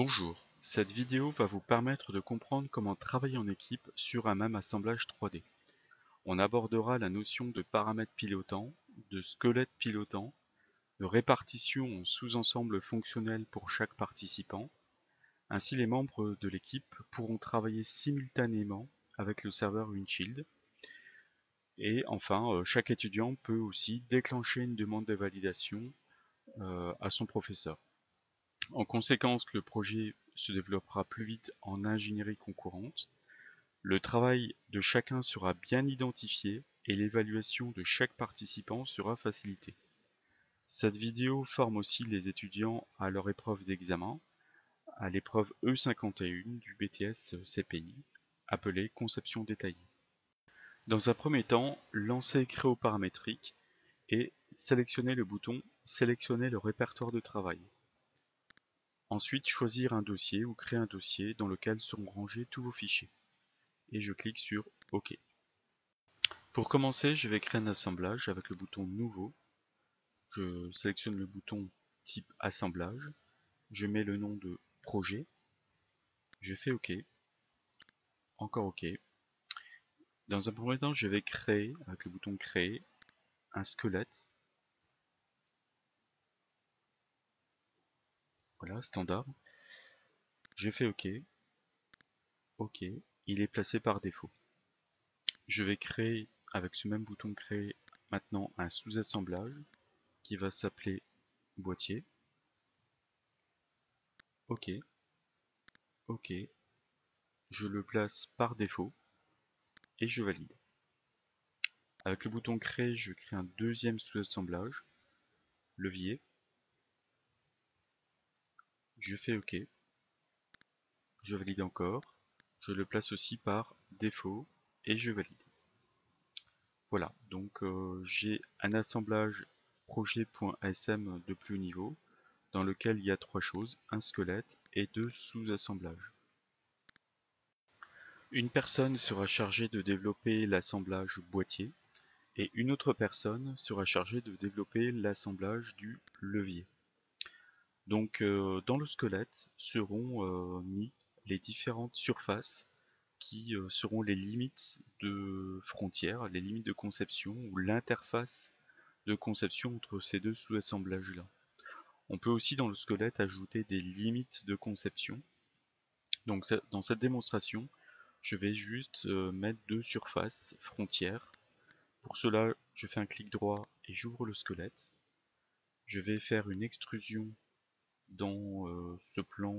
Bonjour, cette vidéo va vous permettre de comprendre comment travailler en équipe sur un même assemblage 3D. On abordera la notion de paramètres pilotants, de squelette pilotant, de répartition en sous-ensembles fonctionnels pour chaque participant. Ainsi, les membres de l'équipe pourront travailler simultanément avec le serveur Windshield. Et enfin, chaque étudiant peut aussi déclencher une demande de validation à son professeur. En conséquence, le projet se développera plus vite en ingénierie concurrente. Le travail de chacun sera bien identifié et l'évaluation de chaque participant sera facilitée. Cette vidéo forme aussi les étudiants à leur épreuve d'examen, à l'épreuve E51 du BTS CPI, appelée conception détaillée. Dans un premier temps, lancez Créoparamétrique et sélectionnez le bouton Sélectionner le répertoire de travail. Ensuite, choisir un dossier ou créer un dossier dans lequel seront rangés tous vos fichiers. Et je clique sur OK. Pour commencer, je vais créer un assemblage avec le bouton Nouveau. Je sélectionne le bouton type Assemblage. Je mets le nom de projet. Je fais OK. Encore OK. Dans un premier temps, je vais créer, avec le bouton Créer, un squelette. Voilà, standard. Je fais OK. OK. Il est placé par défaut. Je vais créer, avec ce même bouton Créer, maintenant un sous-assemblage qui va s'appeler boîtier. OK. OK. Je le place par défaut et je valide. Avec le bouton Créer, je crée un deuxième sous-assemblage, levier. Je fais OK. Je valide encore. Je le place aussi par défaut et je valide. Voilà, donc j'ai un assemblage projet.asm de plus haut niveau dans lequel il y a trois choses, un squelette et deux sous-assemblages. Une personne sera chargée de développer l'assemblage boîtier et une autre personne sera chargée de développer l'assemblage du levier. Donc dans le squelette seront mis les différentes surfaces qui seront les limites de frontières, les limites de conception ou l'interface de conception entre ces deux sous-assemblages-là. On peut aussi dans le squelette ajouter des limites de conception. Donc dans cette démonstration, je vais juste mettre deux surfaces frontières. Pour cela, je fais un clic droit et j'ouvre le squelette. Je vais faire une extrusion dans ce plan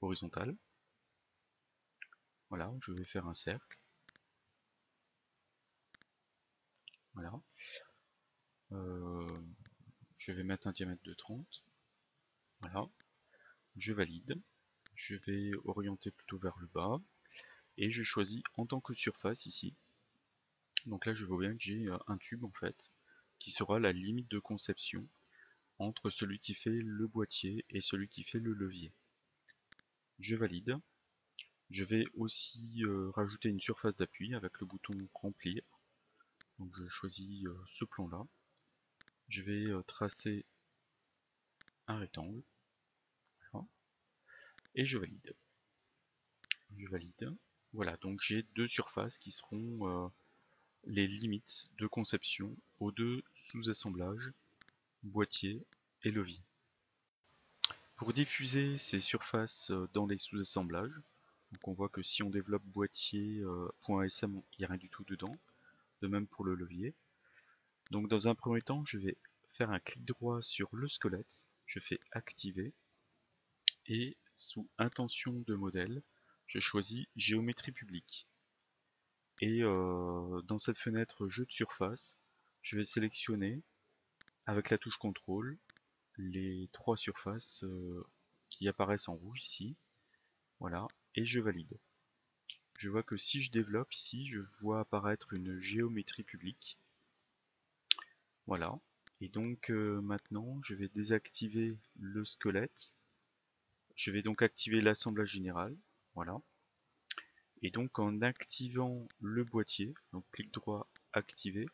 horizontal. Voilà, je vais faire un cercle. Voilà. Euh, je vais mettre un diamètre de 30. Voilà. Je valide. Je vais orienter plutôt vers le bas. Et je choisis en tant que surface ici. Donc là, je vois bien que j'ai un tube en fait, qui sera la limite de conception entre celui qui fait le boîtier et celui qui fait le levier. Je valide. Je vais aussi rajouter une surface d'appui avec le bouton remplir. Donc je choisis ce plan-là. Je vais tracer un rectangle. Voilà. Et je valide. Je valide. Voilà, donc j'ai deux surfaces qui seront les limites de conception aux deux sous-assemblages, boîtier et levier. Pour diffuser ces surfaces dans les sous-assemblages, donc on voit que si on développe boîtier.asm, il n'y a rien du tout dedans, de même pour le levier. Donc dans un premier temps, je vais faire un clic droit sur le squelette, je fais activer, et sous intention de modèle, je choisis géométrie publique. Et dans cette fenêtre jeu de surface, je vais sélectionner avec la touche contrôle les trois surfaces qui apparaissent en rouge ici. Voilà, et je valide. Je vois que si je développe ici, je vois apparaître une géométrie publique. Voilà, et donc maintenant je vais désactiver le squelette. Je vais donc activer l'assemblage général. Voilà. Et donc en activant le boîtier, donc clic droit activer,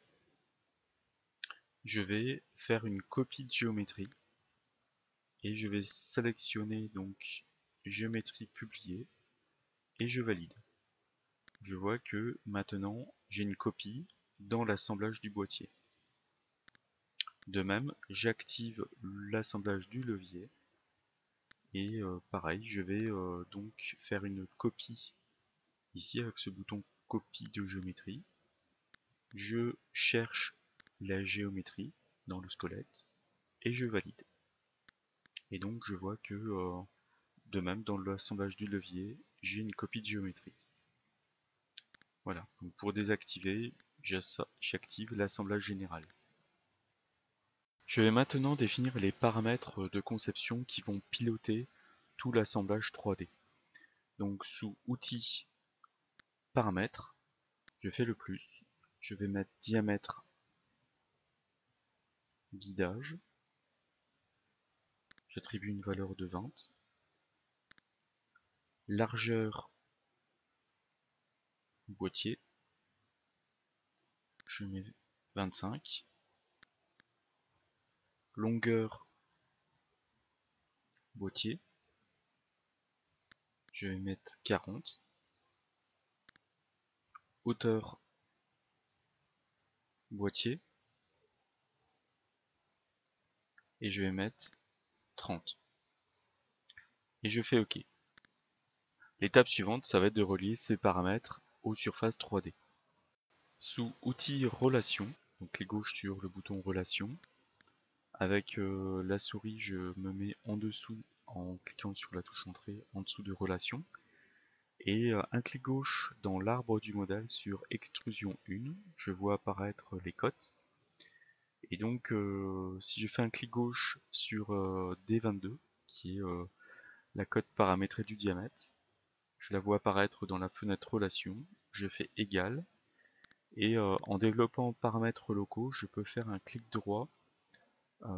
je vais faire une copie de géométrie et je vais sélectionner donc géométrie publiée et je valide. Je vois que maintenant j'ai une copie dans l'assemblage du boîtier. De même, j'active l'assemblage du levier et pareil, je vais donc faire une copie ici avec ce bouton copie de géométrie. Je cherche la géométrie dans le squelette et je valide. Et donc je vois que de même dans l'assemblage du levier, j'ai une copie de géométrie. Voilà, donc pour désactiver, j'active l'assemblage général. Je vais maintenant définir les paramètres de conception qui vont piloter tout l'assemblage 3D. Donc sous Outils, Paramètres, je fais le plus, je vais mettre diamètre, guidage, j'attribue une valeur de 20, largeur boîtier, je mets 25, longueur boîtier, je vais mettre 40, hauteur boîtier, et je vais mettre 30. Et je fais OK. L'étape suivante, ça va être de relier ces paramètres aux surfaces 3D. Sous Outils Relations, donc clic gauche sur le bouton Relations, avec la souris je me mets en dessous en cliquant sur la touche Entrée en dessous de Relations, et un clic gauche dans l'arbre du modèle sur Extrusion 1, je vois apparaître les cotes. Et donc si je fais un clic gauche sur D22, qui est la cote paramétrée du diamètre, je la vois apparaître dans la fenêtre Relation, je fais égal, et en développant paramètres locaux, je peux faire un clic droit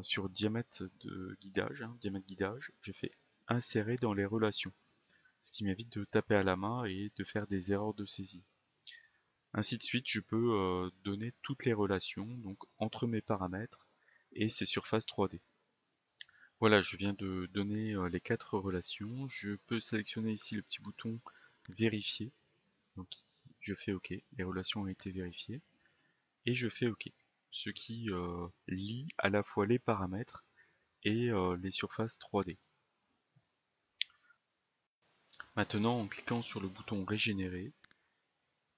sur diamètre de guidage, diamètre guidage, je fais insérer dans les relations, ce qui m'évite de taper à la main et de faire des erreurs de saisie. Ainsi de suite, je peux donner toutes les relations donc entre mes paramètres et ces surfaces 3D. Voilà, je viens de donner les 4 relations. Je peux sélectionner ici le petit bouton vérifier. Donc je fais OK, les relations ont été vérifiées. Et je fais OK, ce qui lie à la fois les paramètres et les surfaces 3D. Maintenant, en cliquant sur le bouton régénérer,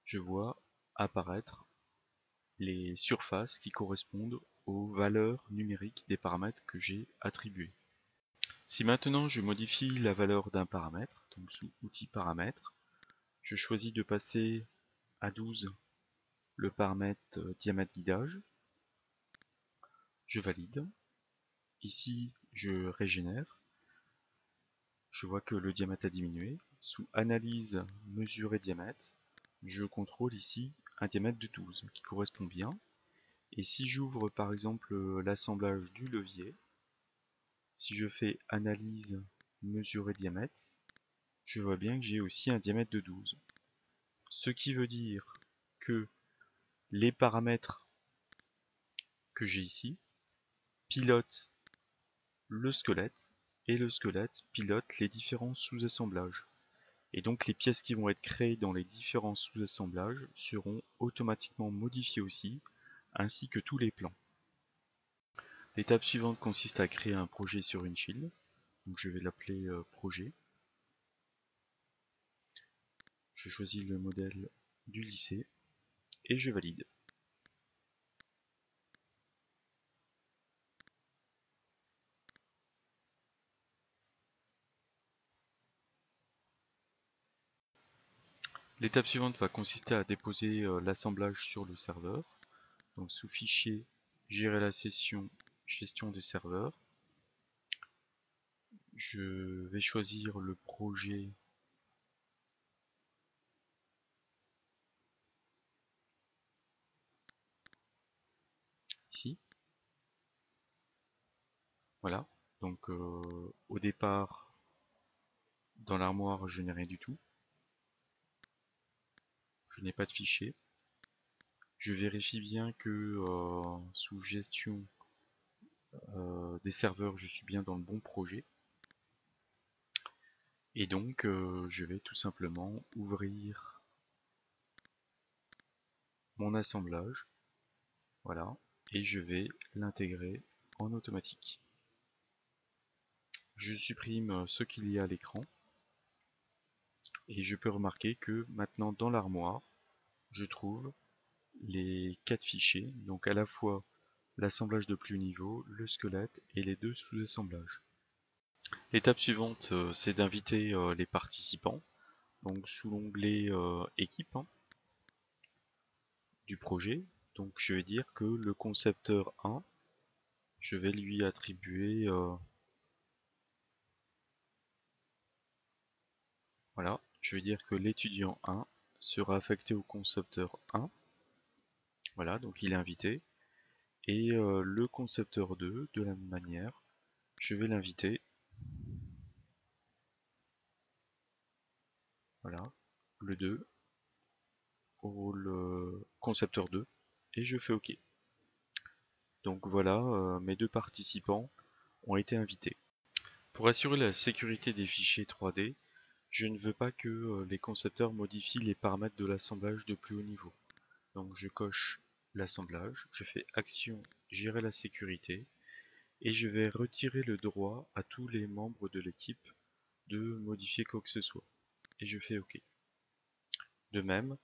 je vois apparaître les surfaces qui correspondent aux valeurs numériques des paramètres que j'ai attribués. Si maintenant je modifie la valeur d'un paramètre, donc sous Outils Paramètres, je choisis de passer à 12 le paramètre diamètre guidage, je valide, ici je régénère, je vois que le diamètre a diminué, sous Analyse, Mesurer diamètre, je contrôle ici un diamètre de 12 qui correspond bien, et si j'ouvre par exemple l'assemblage du levier, si je fais Analyse, Mesurer diamètre, je vois bien que j'ai aussi un diamètre de 12. Ce qui veut dire que les paramètres que j'ai ici pilotent le squelette et le squelette pilote les différents sous-assemblages. Et donc les pièces qui vont être créées dans les différents sous-assemblages seront automatiquement modifiées aussi, ainsi que tous les plans. L'étape suivante consiste à créer un projet sur une shield. Donc je vais l'appeler projet. Je choisis le modèle du lycée et je valide. L'étape suivante va consister à déposer l'assemblage sur le serveur. Donc sous Fichier, Gérer la session, Gestion des serveurs. Je vais choisir le projet ici. Voilà. Donc au départ, dans l'armoire, je n'ai rien du tout. Je n'ai pas de fichier. Je vérifie bien que sous Gestion, des serveurs, je suis bien dans le bon projet. Et donc je vais tout simplement ouvrir mon assemblage, voilà, et je vais l'intégrer en automatique. Je supprime ce qu'il y a à l'écran et je peux remarquer que maintenant dans l'armoire, je trouve les 4 fichiers, donc à la fois l'assemblage de plus haut niveau, le squelette et les 2 sous-assemblages. L'étape suivante, c'est d'inviter les participants, donc sous l'onglet équipe hein, du projet. Donc je vais dire que le concepteur 1, je vais lui attribuer, voilà, je vais dire que l'étudiant 1 sera affecté au concepteur 1, voilà, donc il est invité. Et le concepteur 2, de la même manière, je vais l'inviter, voilà, le 2, au concepteur 2, et je fais OK. Donc voilà, mes deux participants ont été invités. Pour assurer la sécurité des fichiers 3D, je ne veux pas que les concepteurs modifient les paramètres de l'assemblage de plus haut niveau. Donc je coche l'assemblage, je fais Action, Gérer la sécurité, et je vais retirer le droit à tous les membres de l'équipe de modifier quoi que ce soit. Et je fais OK. De même,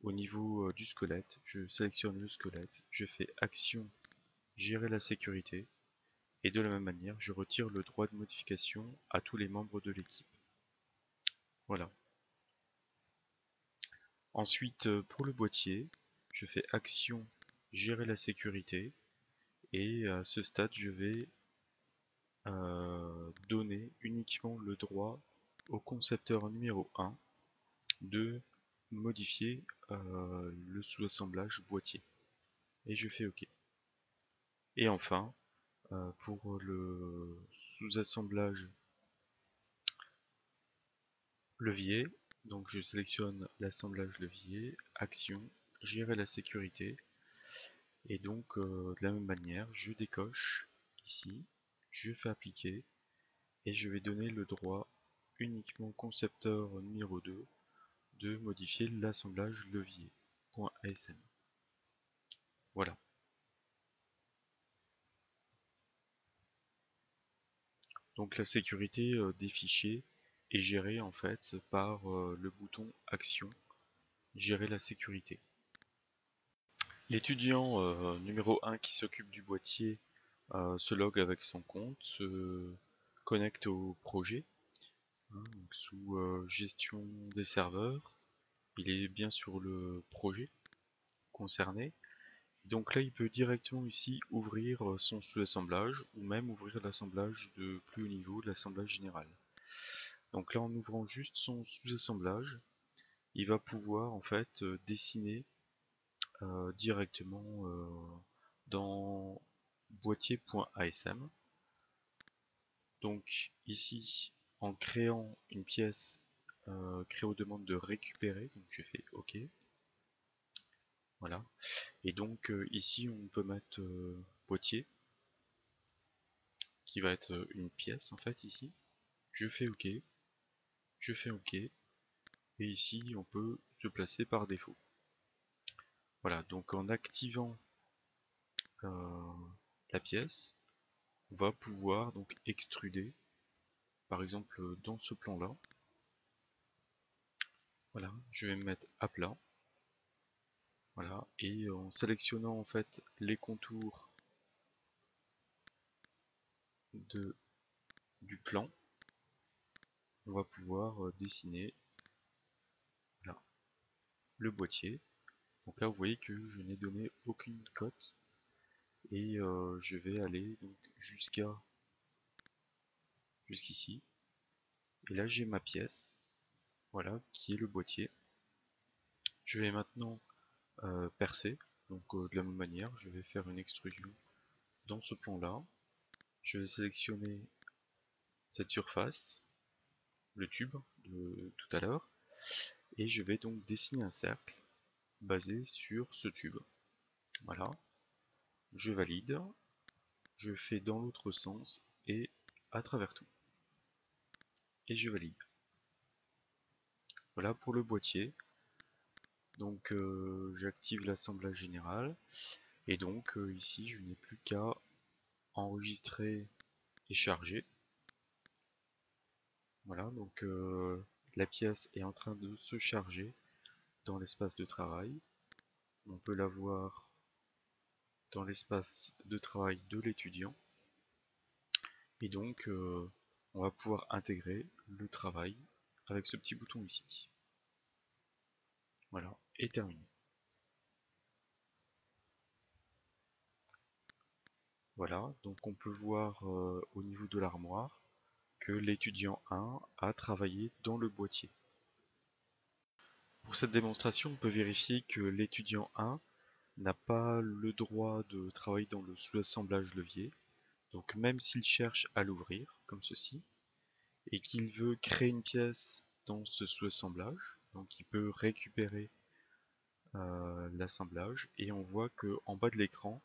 au niveau du squelette, je sélectionne le squelette, je fais Action, Gérer la sécurité, et de la même manière, je retire le droit de modification à tous les membres de l'équipe. Voilà. Ensuite, pour le boîtier, je fais Action, Gérer la sécurité, et à ce stade, je vais donner uniquement le droit au concepteur numéro 1 de modifier le sous-assemblage boîtier. Et je fais OK. Et enfin, pour le sous-assemblage levier, donc je sélectionne l'assemblage levier, Action, Gérer la sécurité, et donc de la même manière, je décoche ici, je fais appliquer, et je vais donner le droit uniquement au concepteur numéro 2 de modifier l'assemblage levier.asm. Voilà. Donc la sécurité des fichiers est gérée en fait par le bouton Action, Gérer la sécurité. L'étudiant numéro 1 qui s'occupe du boîtier se log avec son compte, se connecte au projet, hein, donc sous gestion des serveurs. Il est bien sur le projet concerné. Donc là, il peut directement ici ouvrir son sous-assemblage ou même ouvrir l'assemblage de plus haut niveau, l'assemblage général. Donc là, en ouvrant juste son sous-assemblage, il va pouvoir en fait dessiner directement dans boîtier.asm. Donc ici, en créant une pièce, Créo demande de récupérer, donc je fais OK. Voilà. Et donc ici, on peut mettre boîtier, qui va être une pièce en fait ici. Je fais OK, je fais OK, et ici, on peut se placer par défaut. Voilà, donc en activant la pièce, on va pouvoir donc extruder, par exemple dans ce plan là. Voilà, je vais me mettre à plat. Voilà, et en sélectionnant en fait les contours du plan, on va pouvoir dessiner là, le boîtier. Donc là vous voyez que je n'ai donné aucune cote, et je vais aller donc jusqu'ici. Et là j'ai ma pièce, voilà, qui est le boîtier. Je vais maintenant percer, donc de la même manière, je vais faire une extrusion dans ce plan là. Je vais sélectionner cette surface, le tube de tout à l'heure, et je vais donc dessiner un cercle basé sur ce tube. Voilà, je valide, je fais dans l'autre sens et à travers tout. Et je valide. Voilà pour le boîtier. Donc j'active l'assemblage général. Et donc ici je n'ai plus qu'à enregistrer et charger. Voilà, donc la pièce est en train de se charger dans l'espace de travail. On peut la voir dans l'espace de travail de l'étudiant. Et donc on va pouvoir intégrer le travail avec ce petit bouton ici. Voilà, et terminé. Voilà, donc on peut voir au niveau de l'armoire que l'étudiant 1 a travaillé dans le boîtier. Pour cette démonstration, on peut vérifier que l'étudiant 1 n'a pas le droit de travailler dans le sous-assemblage levier. Donc même s'il cherche à l'ouvrir, comme ceci, et qu'il veut créer une pièce dans ce sous-assemblage, donc il peut récupérer l'assemblage, et on voit que en bas de l'écran,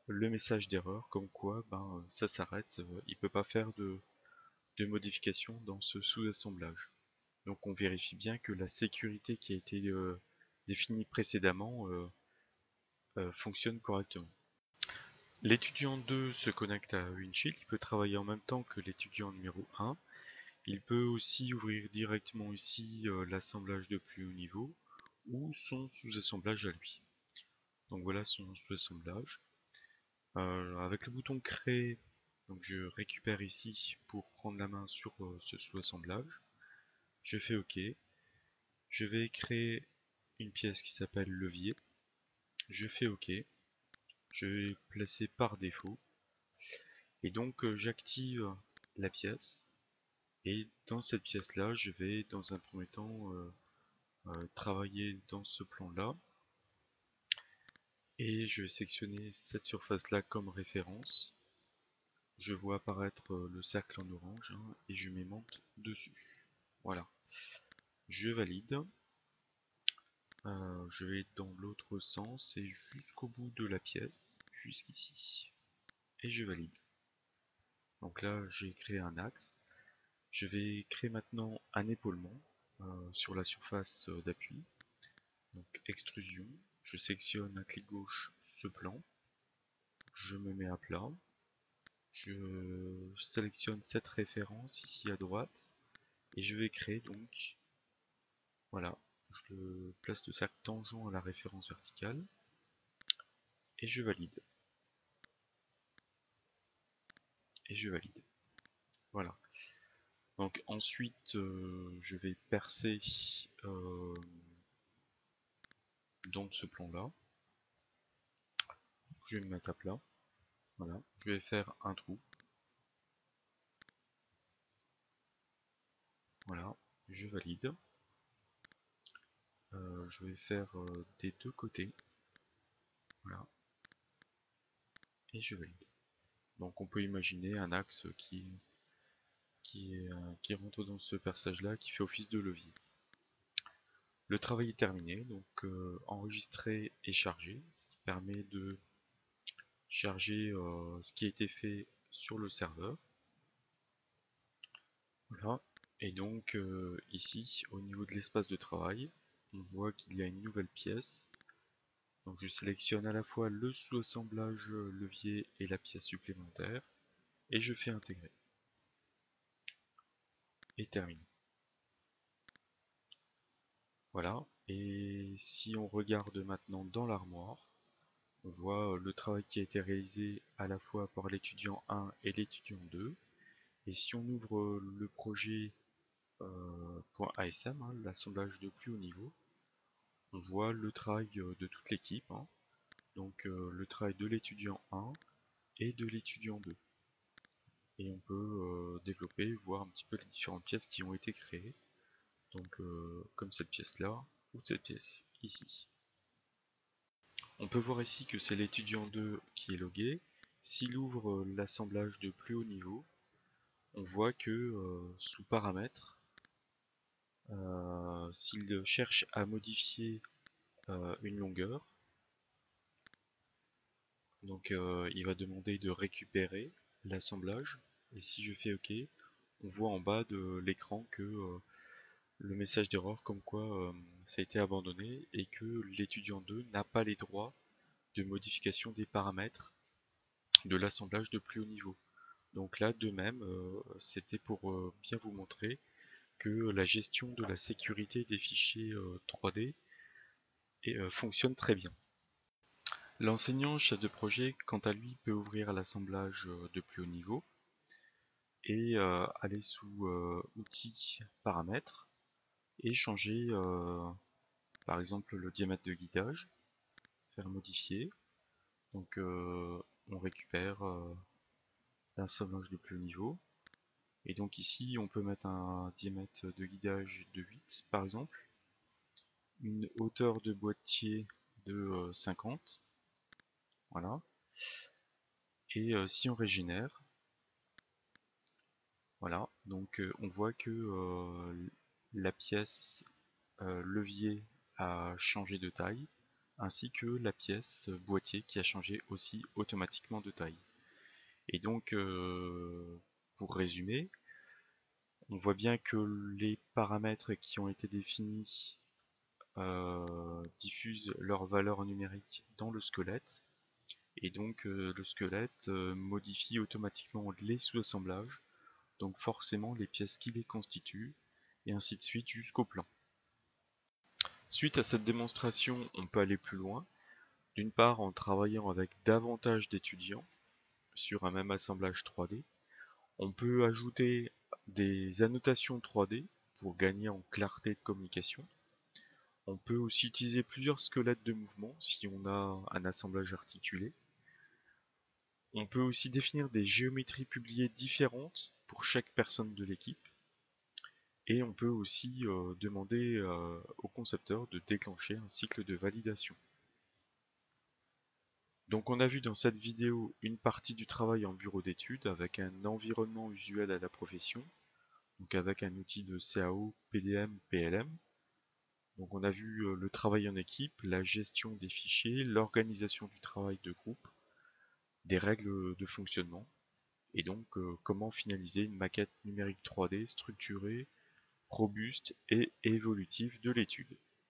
le message d'erreur, comme quoi ça s'arrête, il ne peut pas faire de modifications dans ce sous-assemblage. Donc on vérifie bien que la sécurité qui a été définie précédemment fonctionne correctement. L'étudiant 2 se connecte à Windshield, il peut travailler en même temps que l'étudiant numéro 1. Il peut aussi ouvrir directement ici l'assemblage de plus haut niveau ou son sous-assemblage à lui. Donc voilà son sous-assemblage. Avec le bouton créer, donc je récupère ici pour prendre la main sur ce sous-assemblage. Je fais OK. Je vais créer une pièce qui s'appelle levier. Je fais OK. Je vais placer par défaut. Et donc j'active la pièce. Et dans cette pièce là, je vais dans un premier temps travailler dans ce plan là. Et je vais sélectionner cette surface là comme référence. Je vois apparaître le cercle en orange et je m'aimante dessus. Voilà. Je valide. Je vais dans l'autre sens et jusqu'au bout de la pièce, jusqu'ici. Et je valide. Donc là, j'ai créé un axe. Je vais créer maintenant un épaulement sur la surface d'appui. Donc extrusion. Je sélectionne à clic gauche ce plan. Je me mets à plat. Je sélectionne cette référence ici à droite. Et je vais créer donc, voilà, je place le cercle tangent à la référence verticale. Et je valide. Et je valide. Voilà. Donc ensuite, je vais percer dans ce plan-là. Je vais me mettre à plat. Voilà. Je vais faire un trou. Voilà. Je valide. Je vais faire des deux côtés. Voilà. Et je valide. Donc on peut imaginer un axe qui rentre dans ce perçage-là, qui fait office de levier. Le travail est terminé, donc enregistré et chargé, ce qui permet de charger ce qui a été fait sur le serveur. Voilà. Et donc ici, au niveau de l'espace de travail, on voit qu'il y a une nouvelle pièce. Donc je sélectionne à la fois le sous-assemblage levier et la pièce supplémentaire, et je fais intégrer. Et terminé. Voilà. Et si on regarde maintenant dans l'armoire, on voit le travail qui a été réalisé à la fois par l'étudiant 1 et l'étudiant 2. Et si on ouvre le projet .asm, l'assemblage de plus haut niveau, on voit le travail de toute l'équipe, donc le travail de l'étudiant 1 et de l'étudiant 2. Et on peut développer, voir un petit peu les différentes pièces qui ont été créées, donc comme cette pièce là, ou cette pièce ici. On peut voir ici que c'est l'étudiant 2 qui est logué. S'il ouvre l'assemblage de plus haut niveau, on voit que sous paramètres, s'il cherche à modifier une longueur, Donc il va demander de récupérer l'assemblage. Et si je fais OK, on voit en bas de l'écran que le message d'erreur comme quoi ça a été abandonné et que l'étudiant 2 n'a pas les droits de modification des paramètres de l'assemblage de plus haut niveau. Donc là, de même, c'était pour bien vous montrer que la gestion de la sécurité des fichiers 3D fonctionne très bien. L'enseignant chef de projet, quant à lui, peut ouvrir l'assemblage de plus haut niveau et aller sous outils paramètres et changer par exemple le diamètre de guidage, faire modifier. Donc on récupère l'assemblage de plus haut niveau. Et donc ici on peut mettre un diamètre de guidage de 8 par exemple, une hauteur de boîtier de 50, voilà. Et si on régénère, voilà, donc on voit que la pièce levier a changé de taille, ainsi que la pièce boîtier qui a changé aussi automatiquement de taille. Et donc, pour résumer, on voit bien que les paramètres qui ont été définis diffusent leurs valeurs numériques dans le squelette, et donc le squelette modifie automatiquement les sous-assemblages, donc forcément les pièces qui les constituent, et ainsi de suite jusqu'au plan. Suite à cette démonstration, on peut aller plus loin, d'une part en travaillant avec davantage d'étudiants sur un même assemblage 3D. On peut ajouter des annotations 3D pour gagner en clarté de communication. On peut aussi utiliser plusieurs squelettes de mouvement si on a un assemblage articulé. On peut aussi définir des géométries publiées différentes pour chaque personne de l'équipe. Et on peut aussi demander au concepteur de déclencher un cycle de validation. Donc on a vu dans cette vidéo une partie du travail en bureau d'études avec un environnement usuel à la profession, donc avec un outil de CAO, PDM, PLM. Donc on a vu le travail en équipe, la gestion des fichiers, l'organisation du travail de groupe, des règles de fonctionnement, et donc comment finaliser une maquette numérique 3D structurée, robuste et évolutive de l'étude.